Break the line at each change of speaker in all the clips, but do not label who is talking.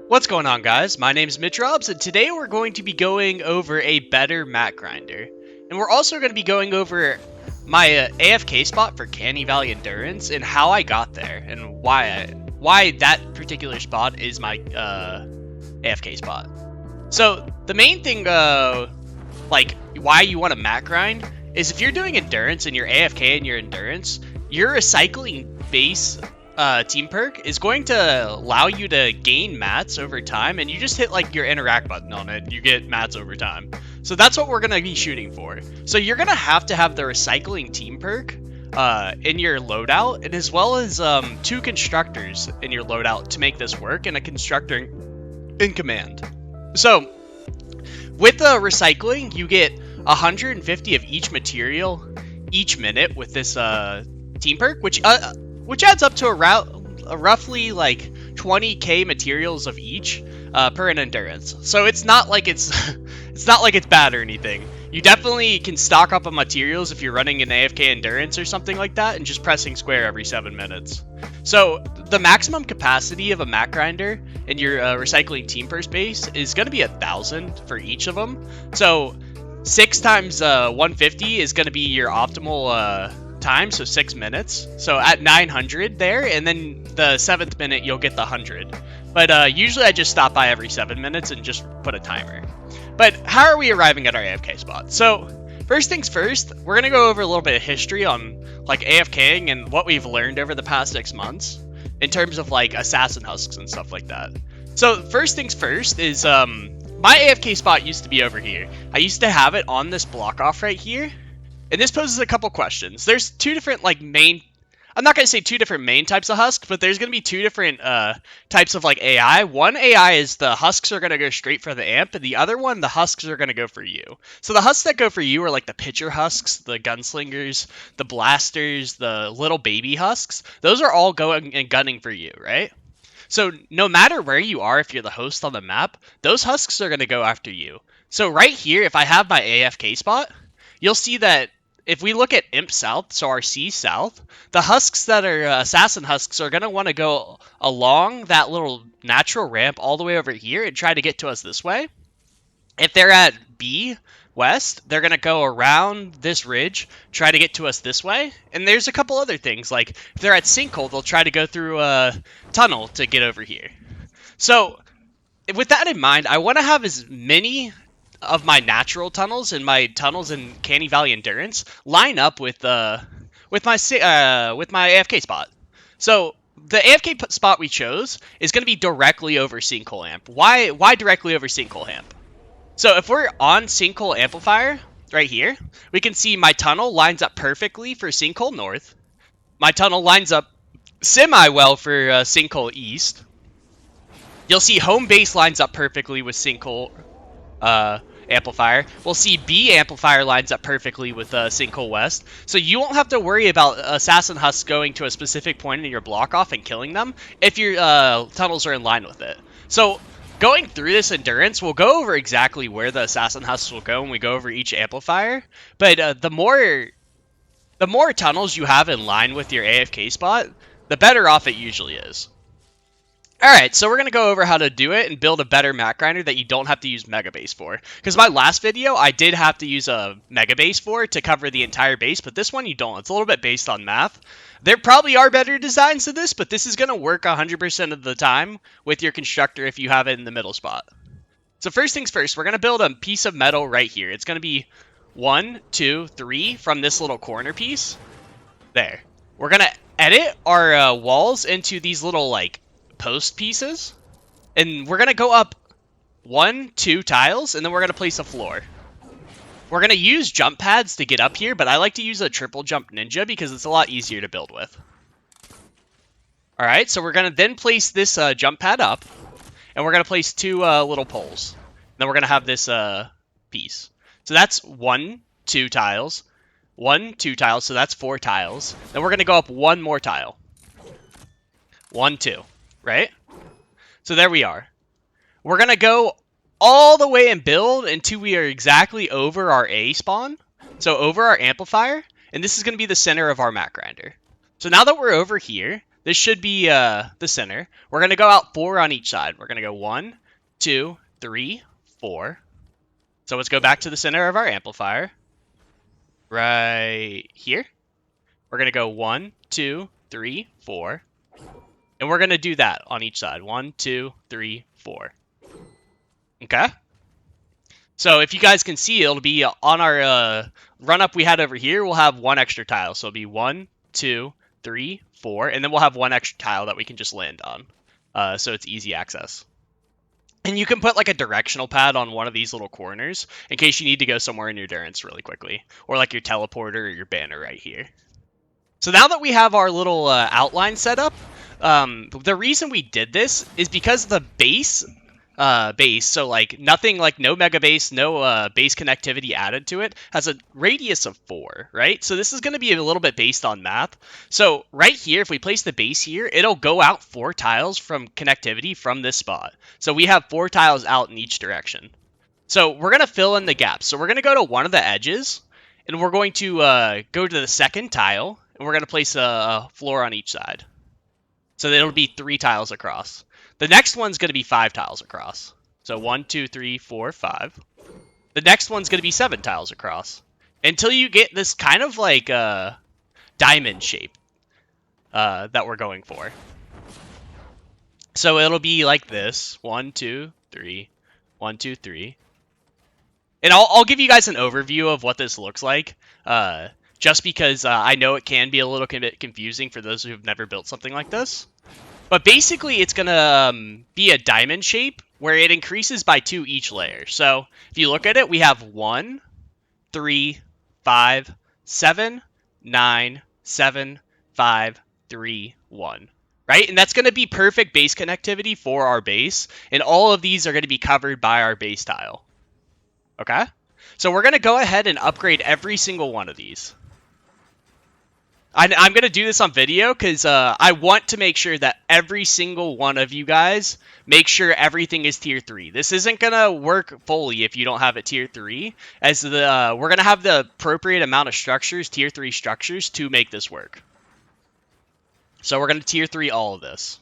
What's going on, guys? My name's Mitch Robs, and today we're going to be going over a better mat grinder. And we're also going to be going over my AFK spot for Canny Valley Endurance and how I got there and why that particular spot is my AFK spot. So the main thing, like why you want to mat grind is if you're doing endurance and you're AFK and you're endurance, your recycling base team perk is going to allow you to gain mats over time, and you just hit like your interact button on it and you get mats over time. So that's what we're going to be shooting for. So you're going to have the recycling team perk in your loadout, and as well as 2 constructors in your loadout to make this work, and a constructor in command. So with the recycling, you get 150 of each material each minute with this team perk, which adds up to roughly like 20k materials of each per an endurance. So it's not like it's not like it's bad or anything. You definitely can stock up on materials if you're running an AFK endurance or something like that, and just pressing square every 7 minutes. So the maximum capacity of a mat grinder in your recycling team perk base is going to be 1,000 for each of them. So 6 times 150 is going to be your optimal time, so 6 minutes. So at 900 there, and then the 7th minute you'll get the 100. But usually I just stop by every 7 minutes and just put a timer. But how are we arriving at our AFK spot? So first things first, we're gonna go over a little bit of history on like AFKing and what we've learned over the past 6 months in terms of like assassin husks and stuff like that. So first things first is my AFK spot used to be over here. I used to have it on this block off right here. And this poses a couple questions. There's 2 different like main, I'm not going to say 2 different main types of husks, but there's going to be 2 different types of like AI. One AI is the husks are going to go straight for the amp, and the other one, the husks are going to go for you. So the husks that go for you are like the pitcher husks, the gunslingers, the blasters, the little baby husks. Those are all going and gunning for you, right? So no matter where you are, if you're the host on the map, those husks are going to go after you. So right here, if I have my AFK spot, you'll see that if we look at Imp South, so our C South, the husks that are assassin husks are going to want to go along that little natural ramp all the way over here and try to get to us this way. If they're at B West, they're going to go around this ridge, try to get to us this way. And there's a couple other things, like if they're at Sinkhole, they'll try to go through a tunnel to get over here. So with that in mind, I want to have as many of my natural tunnels and my tunnels in Canny Valley Endurance line up with my AFK spot. So the AFK spot we chose is going to be directly over Sinkhole Amp. Why directly over Sinkhole Amp? So if we're on Sinkhole Amplifier right here, we can see my tunnel lines up perfectly for Sinkhole North. My tunnel lines up semi-well for Sinkhole East. You'll see home base lines up perfectly with Sinkhole Amplifier. We'll see B Amplifier lines up perfectly with Sinkhole West. So you won't have to worry about assassin husks going to a specific point in your block off and killing them if your tunnels are in line with it. So going through this endurance, we'll go over exactly where the assassin husks will go when we go over each amplifier. But the more tunnels you have in line with your AFK spot, the better off it usually is. Alright, so we're going to go over how to do it and build a better mat grinder that you don't have to use Mega Base for. Because my last video, I did have to use a Mega Base for to cover the entire base, but this one you don't. It's a little bit based on math. There probably are better designs to this, but this is going to work 100% of the time with your constructor if you have it in the middle spot. So first things first, we're going to build a piece of metal right here. It's going to be 1, 2, 3 from this little corner piece. There. We're going to edit our walls into these little like post pieces, and we're gonna go up 1, 2 tiles, and then we're gonna place a floor. We're gonna use jump pads to get up here, but I like to use a triple jump ninja because it's a lot easier to build with. Alright, so we're gonna then place this jump pad up, and we're gonna place 2 little poles. Then we're gonna have this piece. So that's 1, 2 tiles, 1, 2 tiles, so that's 4 tiles. Then we're gonna go up 1 more tile. 1, 2. Right? So there we are. We're going to go all the way and build until we are exactly over our A spawn. So over our amplifier. And this is going to be the center of our mat grinder. So now that we're over here, This should be the center. We're going to go out 4 on each side. We're going to go 1, 2, 3, 4. So let's go back to the center of our amplifier. Right here. We're going to go 1, 2, 3, 4. And we're going to do that on each side. 1, 2, 3, 4. Okay? So if you guys can see, it'll be on our run-up we had over here, we'll have 1 extra tile. So it'll be 1, 2, 3, 4. And then we'll have 1 extra tile that we can just land on. So it's easy access. And you can put like a directional pad on one of these little corners in case you need to go somewhere in your endurance really quickly. Or like your teleporter or your banner right here. So now that we have our little outline set up, the reason we did this is because the base, so like nothing, like no mega base, no base connectivity added to it, has a radius of 4, right? So this is going to be a little bit based on math. So right here, if we place the base here, it'll go out 4 tiles from connectivity from this spot. So we have 4 tiles out in each direction. So we're going to fill in the gaps. So we're going to go to one of the edges, and we're going to go to the second tile, and we're going to place a floor on each side. So it'll be 3 tiles across. The next one's going to be 5 tiles across. So 1, 2, 3, 4, 5. The next one's going to be 7 tiles across. Until you get this kind of like diamond shape that we're going for. So it'll be like this. 1, 2, 3. 1, 2, 3. And I'll give you guys an overview of what this looks like. Just because I know it can be a little bit confusing for those who have never built something like this. But basically, it's going to be a diamond shape where it increases by 2 each layer. So if you look at it, we have 1, 3, 5, 7, 9, 7, 5, 3, 1. Right? And that's going to be perfect base connectivity for our base. And all of these are going to be covered by our base tile. Okay? So we're going to go ahead and upgrade every single one of these. I'm going to do this on video because I want to make sure that every single one of you guys make sure everything is tier 3. This isn't going to work fully if you don't have it tier 3, as we're going to have the appropriate amount of structures, tier 3 structures, to make this work. So we're going to tier 3 all of this.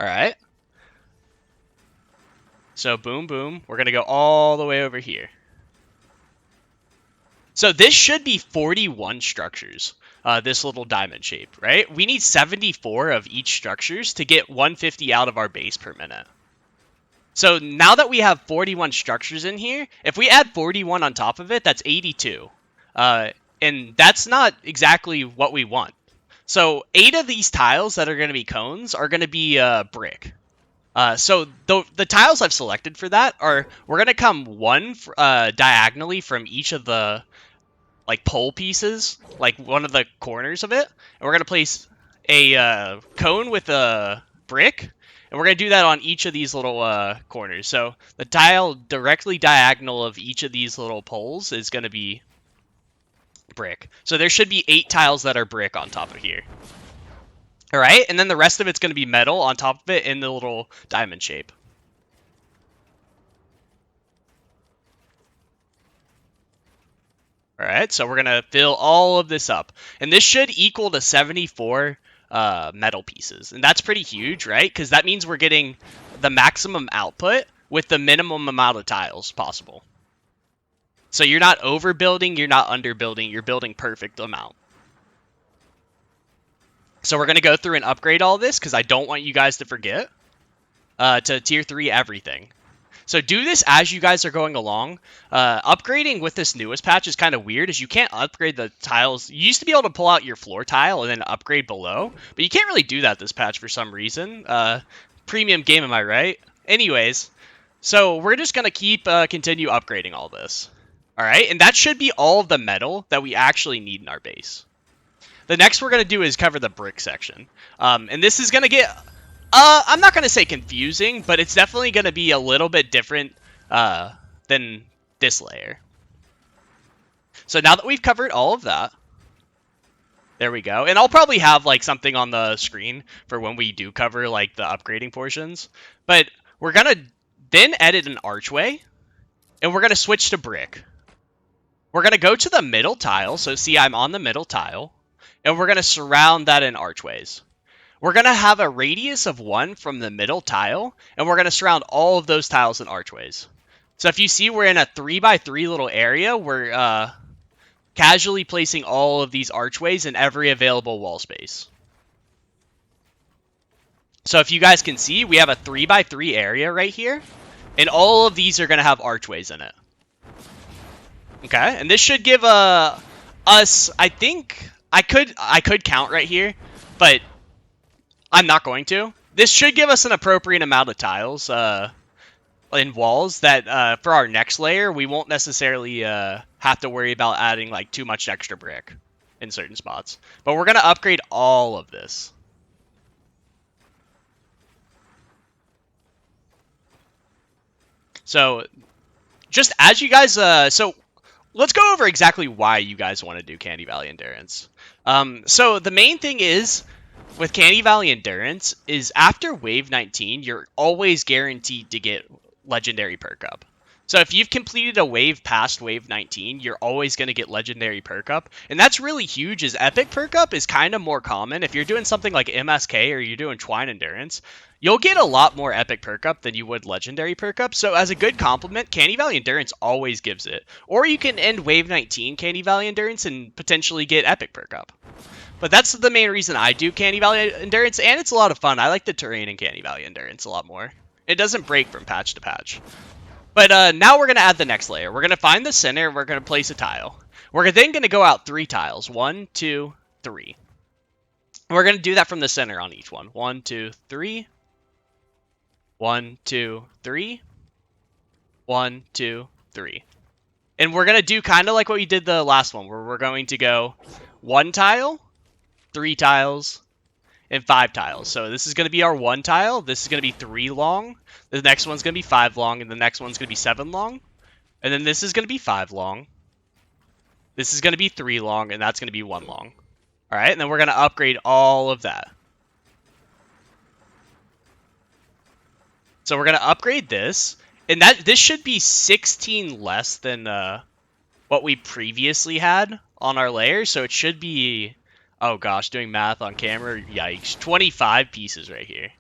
Alright. So boom, boom. We're going to go all the way over here. So this should be 41 structures, this little diamond shape, right? We need 74 of each structures to get 150 out of our base per minute. So now that we have 41 structures in here, if we add 41 on top of it, that's 82. And that's not exactly what we want. So 8 of these tiles that are going to be cones are going to be brick. So the tiles I've selected for that are, we're going to come one diagonally from each of the like pole pieces, like one of the corners of it, and we're going to place a cone with a brick, and we're going to do that on each of these little corners. So the tile directly diagonal of each of these little poles is going to be brick. So there should be 8 tiles that are brick on top of here. Alright, and then the rest of it's going to be metal on top of it in the little diamond shape. Alright, so we're going to fill all of this up. And this should equal to 74 metal pieces. And that's pretty huge, right? Because that means we're getting the maximum output with the minimum amount of tiles possible. So you're not overbuilding, you're not underbuilding, you're building perfect amount. So we're going to go through and upgrade all this because I don't want you guys to forget to tier 3 everything. So do this as you guys are going along. Upgrading with this newest patch is kind of weird, as you can't upgrade the tiles. You used to be able to pull out your floor tile and then upgrade below, but you can't really do that this patch for some reason. Premium game, am I right? Anyways, so we're just going to keep continue upgrading all this. All right, and that should be all of the metal that we actually need in our base. The next we're going to do is cover the brick section. And this is going to get, I'm not going to say confusing, but it's definitely going to be a little bit different than this layer. So now that we've covered all of that, there we go. And I'll probably have like something on the screen for when we do cover like the upgrading portions. But we're going to then edit an archway, and we're going to switch to brick. We're going to go to the middle tile. So see, I'm on the middle tile. and we're going to surround that in archways. We're going to have a radius of 1 from the middle tile, and we're going to surround all of those tiles in archways. So if you see we're in a 3x3 little area, we're casually placing all of these archways in every available wall space. So if you guys can see, we have a 3x3 area right here, and all of these are going to have archways in it. Okay, and this should give us, I think, I could count right here, but I'm not going to. This should give us an appropriate amount of tiles in walls that for our next layer, we won't necessarily have to worry about adding like too much extra brick in certain spots. But we're going to upgrade all of this. So just as you guys, so let's go over exactly why you guys want to do Canny Valley Endurance. So the main thing is, with Canny Valley Endurance, is after Wave 19, you're always guaranteed to get Legendary Perk Up. So if you've completed a wave past Wave 19, you're always going to get Legendary Perk Up. And that's really huge, as Epic Perk Up is kind of more common. If you're doing something like MSK or you're doing Twine Endurance, you'll get a lot more Epic Perk Up than you would Legendary Perk Up. So as a good compliment, Canny Valley Endurance always gives it. Or you can end Wave 19 Canny Valley Endurance and potentially get Epic Perk Up. But that's the main reason I do Canny Valley Endurance, and it's a lot of fun. I like the terrain in Canny Valley Endurance a lot more. It doesn't break from patch to patch. But now we're going to add the next layer. We're going to find the center, and we're going to place a tile. We're then going to go out 3 tiles. 1, 2, 3. We're going to do that from the center on each one. 1, 2, 3. 1, 2, 3. 1, 2, 3. And we're going to do kind of like what we did the last one, where we're going to go 1 tile, 3 tiles, and 5 tiles. So this is going to be our 1 tile. This is going to be 3 long. The next one's going to be 5 long, and the next one's going to be 7 long. And then this is going to be 5 long. This is going to be 3 long, and that's going to be 1 long. All right, and then we're going to upgrade all of that. So we're going to upgrade this, and this should be 16 less than what we previously had on our layer. So it should be, oh gosh, doing math on camera, yikes, 25 pieces right here.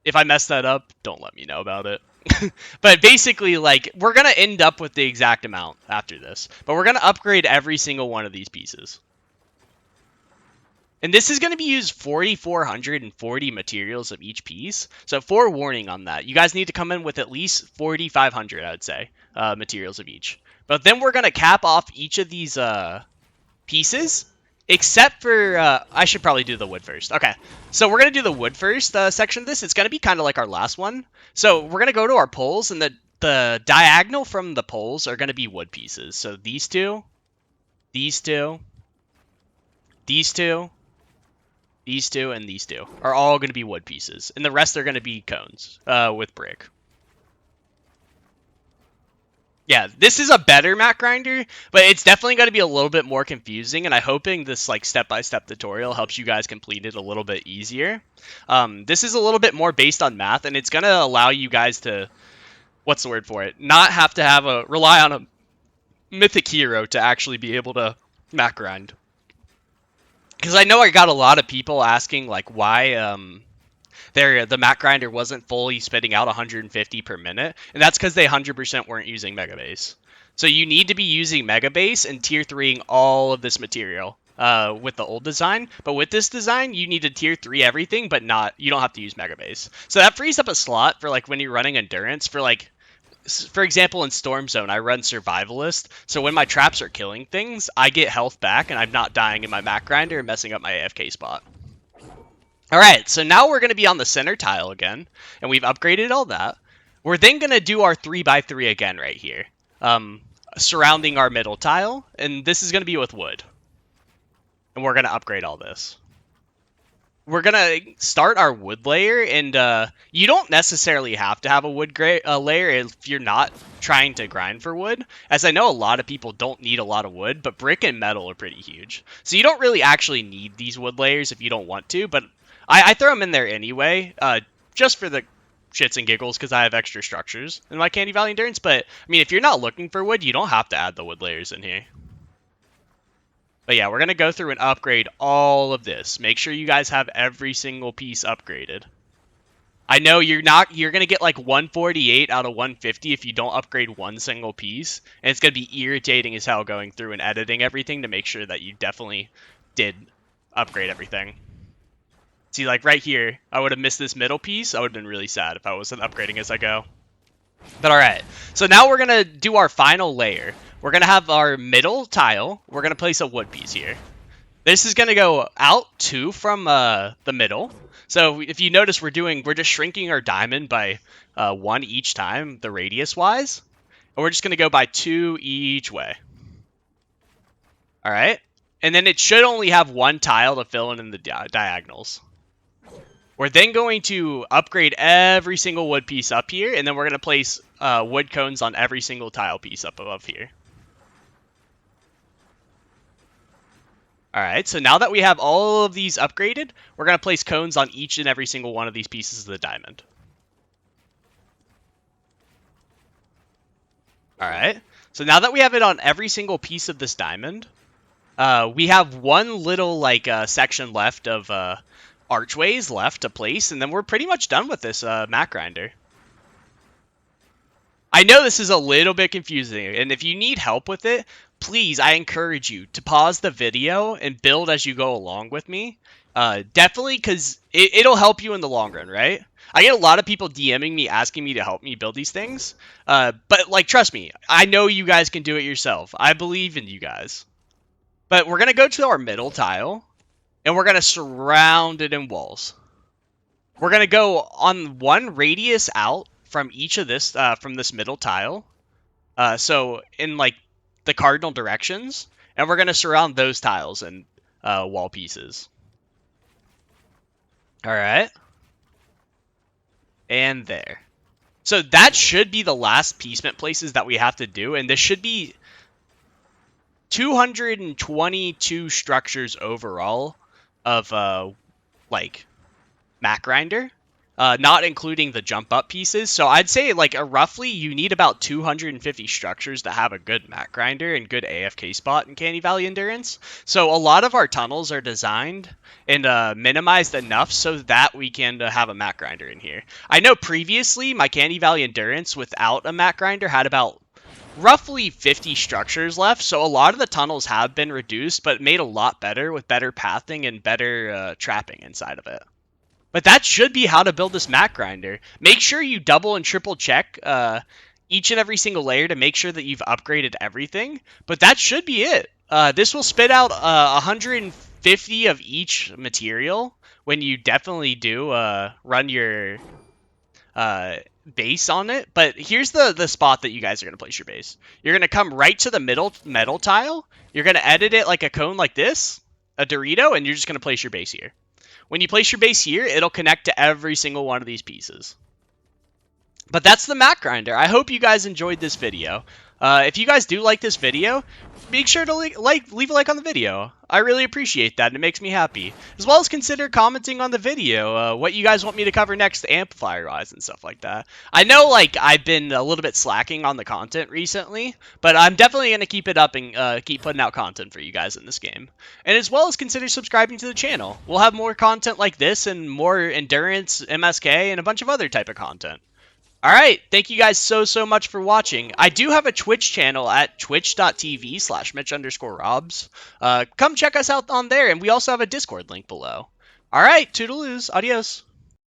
If I mess that up, don't let me know about it. But basically, like, we're going to end up with the exact amount after this. But we're going to upgrade every single one of these pieces. And this is going to be used 4,440 materials of each piece. So forewarning on that. You guys need to come in with at least 4,500, I would say, materials of each. But then we're going to cap off each of these pieces. Except for, I should probably do the wood first. Okay, so we're going to do the wood first section of this. It's going to be kind of like our last one. So we're going to go to our poles, and the diagonal from the poles are going to be wood pieces. So these two, these two, these two, these two, and these two are all going to be wood pieces. And the rest are going to be cones with brick. Yeah, this is a better map grinder, but it's definitely going to be a little bit more confusing, and I'm hoping this like step-by-step tutorial helps you guys complete it a little bit easier. This is a little bit more based on math, and it's going to allow you guys to, what's the word for it, not have to rely on a mythic hero to actually be able to map grind. Because I know I got a lot of people asking like why the map grinder wasn't fully spitting out 150 per minute, and that's because they 100% weren't using Mega Base. So you need to be using Mega Base and tier 3ing all of this material with the old design. But with this design, you need to tier 3 everything, but you don't have to use Mega Base. So that frees up a slot for like when you're running Endurance for like, for example, in Storm Zone, I run Survivalist, so when my traps are killing things, I get health back, and I'm not dying in my map grinder and messing up my AFK spot. Alright, so now we're going to be on the center tile again, and we've upgraded all that. We're then going to do our 3x3 again right here, surrounding our middle tile, and this is going to be with wood. And we're going to upgrade all this. We're going to start our wood layer, and you don't necessarily have to have a wood layer if you're not trying to grind for wood, as I know a lot of people don't need a lot of wood, but brick and metal are pretty huge. So you don't really actually need these wood layers if you don't want to, but I throw them in there anyway, just for the shits and giggles, because I have extra structures in my Canny Valley Endurance. But, I mean, if you're not looking for wood, you don't have to add the wood layers in here. But yeah, we're going to go through and upgrade all of this. Make sure you guys have every single piece upgraded. I know you're going to get like 148 out of 150 if you don't upgrade one single piece. And it's going to be irritating as hell going through and editing everything to make sure that you definitely did upgrade everything. See, like right here, I would have missed this middle piece. I would have been really sad if I wasn't upgrading as I go. But alright, so now we're going to do our final layer. We're going to have our middle tile. We're going to place a wood piece here. This is going to go out 2 from the middle. So if you notice, we're just shrinking our diamond by 1 each time, the radius wise. And we're just going to go by 2 each way. Alright, and then it should only have 1 tile to fill in the diagonals. We're then going to upgrade every single wood piece up here, and then we're going to place wood cones on every single tile piece up above here. Alright, so now that we have all of these upgraded, we're going to place cones on each and every single one of these pieces of the diamond. Alright, so now that we have it on every single piece of this diamond, we have one little section left of archways left to place, and then we're pretty much done with this mat grinder. I know this is a little bit confusing, and if you need help with it, please, I encourage you to pause the video and build as you go along with me. Definitely, because it'll help you in the long run, right? I get a lot of people DMing me asking me to help me build these things, but like, trust me, I know you guys can do it yourself. I believe in you guys. But we're going to go to our middle tile, and we're going to surround it in walls. We're going to go on 1 radius out from each of this, from this middle tile. So in like the cardinal directions, and we're going to surround those tiles and wall pieces. All right. And there. So that should be the last piecement places that we have to do, and this should be 222 structures overall of like mat grinder, not including the jump up pieces. So I'd say like roughly you need about 250 structures to have a good mat grinder and good AFK spot in Canny Valley Endurance. So a lot of our tunnels are designed and minimized enough so that we can have a mat grinder in here. I know previously my Canny Valley Endurance without a mat grinder had about roughly 50 structures left, so a lot of the tunnels have been reduced, but made a lot better with better pathing and better trapping inside of it. But that should be how to build this mat grinder. Make sure you double and triple check each and every single layer to make sure that you've upgraded everything, but that should be it. This will spit out 150 of each material when you definitely do run your base on it. But here's the spot that you guys are going to place your base. You're going to come right to the middle metal tile. You're going to edit it like a cone like this, a Dorito, and you're just going to place your base here. When you place your base here, it'll connect to every single one of these pieces. But that's the mat grinder. I hope you guys enjoyed this video. If you guys do like this video, make sure to leave a like on the video. I really appreciate that, and it makes me happy. As well as consider commenting on the video, what you guys want me to cover next, amplifier-wise and stuff like that. I know, like, I've been a little bit slacking on the content recently, but I'm definitely going to keep it up and keep putting out content for you guys in this game. And as well as consider subscribing to the channel. We'll have more content like this and more endurance, MSK, and a bunch of other type of content. Alright, thank you guys so much for watching. I do have a Twitch channel at twitch.tv/Mitch_Robs. Come check us out on there, and we also have a Discord link below. Alright, toodaloos, adios.